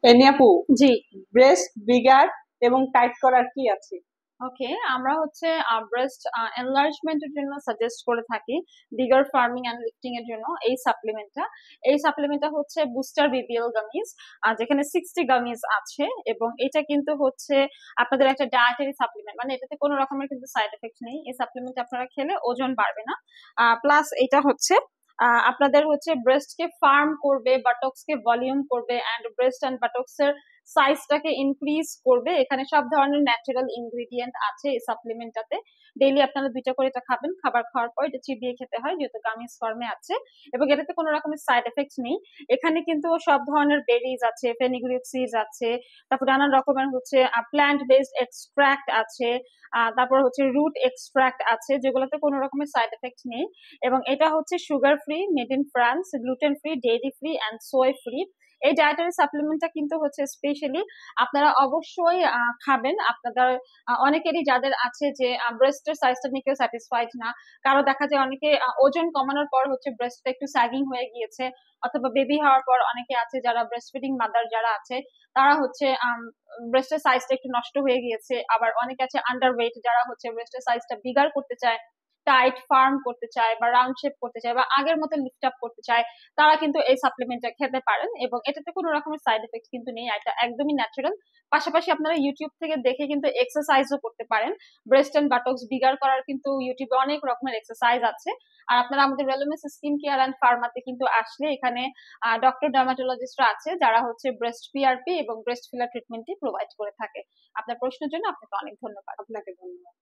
এনিয়াপু, জি। Breast bigger এবং tight করার কি আছে? ওকে, আমরা হচ্ছে ব্রেস্ট এনলার্জমেন্টের জন্য সাজেস্ট করে থাকি, বিগার ফার্মিং এন্ড লিফটিং এর জন্য এই সাপ্লিমেন্টটা হচ্ছে বুস্টার বিবিএল গামিজ, যেখানে 60 গামিজ আছে। এবং এটা কিন্তু হচ্ছে আপনাদের একটা ডায়েটারি সাপ্লিমেন্ট, মানে এটাতে কোনো রকমের কিন্তু সাইড এফেক্ট নেই। এই সাপ্লিমেন্ট আপনারা খেলে ওজন বাড়বে না। প্লাস এটা হচ্ছে আপনাদের হচ্ছে ব্রেস্টকে ফার্ম করবে, বাটক্সকে ভলিউম করবে, এন্ড ব্রেস্ট এন্ড বাটক্স এর সাইজটাকে ইনক্রিজ করবে। এখানে সব ধরনের ন্যাচারাল ইনগ্রেডিয়েন্ট আছে এই সাপ্লিমেন্টটাতে। ডেইলি আপনারা 2টা করে এটা খাবেন, খাবার খাওয়ার পর এটা চিবিয়ে খেতে হয় যেহেতু গামিজ ফর্মে আছে। এবং এটাতে কোনো রকমের সাইড এফেক্ট নেই। এখানে কিন্তু সব ধরনের বেরিজ আছে, ফেনিগ্রিক সিডস আছে, তারপর নানান রকমের হচ্ছে প্ল্যান্ট বেসড এক্সট্রাক্ট আছে, তারপর হচ্ছে রুট এক্সট্রাক্ট আছে, যেগুলোতে কোনো রকমের সাইড এফেক্ট নেই। এবং এটা হচ্ছে sugar free, made in France, gluten free, dairy free and soy free. এই ডায়েটারি সাপ্লিমেন্টটা কিন্তু হচ্ছে স্পেশালি আপনারা অবশ্যই খাবেন। আপনাদের অনেকেরই যাদের আছে যে ব্রেস্টের সাইজটা নিয়ে কেউ স্যাটিসফাইড না, কারো দেখা যায় অনেকে ওজন কমানোর পর হচ্ছে ব্রেস্টটা একটু স্যাগিং হয়ে গিয়েছে, অথবা বেবি হওয়ার পর অনেকে আছে যারা ব্রেস্ট ফিডিং মাদার যারা আছে তারা হচ্ছে ব্রেস্টের সাইজটা একটু নষ্ট হয়ে গিয়েছে। আবার অনেকে আছে আন্ডার ওয়েট যারা হচ্ছে ব্রেস্টের সাইজটা বিগার করতে চায়, টাইট ফার্ম করতে চায়, বা রাউন্ড শেপ করতে চায়, বা আগের মতো লিফট আপ করতে চায়, তারা কিন্তু এই সাপ্লিমেন্টটা খেতে পারেন। এবং এটাতে কোনো রকমের সাইড এফেক্ট কিন্তু নেই, এটা একদমই ন্যাচারাল। পাশাপাশি আপনারা ইউটিউব থেকে দেখে কিন্তু এক্সারসাইজও করতে পারেন। ব্রেস্ট এন্ড বাটক্স বিগার করার কিন্তু ইউটিউবে অনেক রকমের এক্সারসাইজ আছে। আর আপনারা আমাদের ওয়েলনেস স্কিন কেয়ার অ্যান্ড ফার্মাতে কিন্তু আসলে এখানে ডক্টর ডার্মাটোলজিস্টরা আছে যারা হচ্ছে ব্রেস্ট পিআরপি এবং ব্রেস্ট ফিলার ট্রিটমেন্টটি প্রোভাইড করে থাকে। আপনার প্রশ্নের জন্য আপনাকে অনেক ধন্যবাদ। আপনাকে ধন্যবাদ।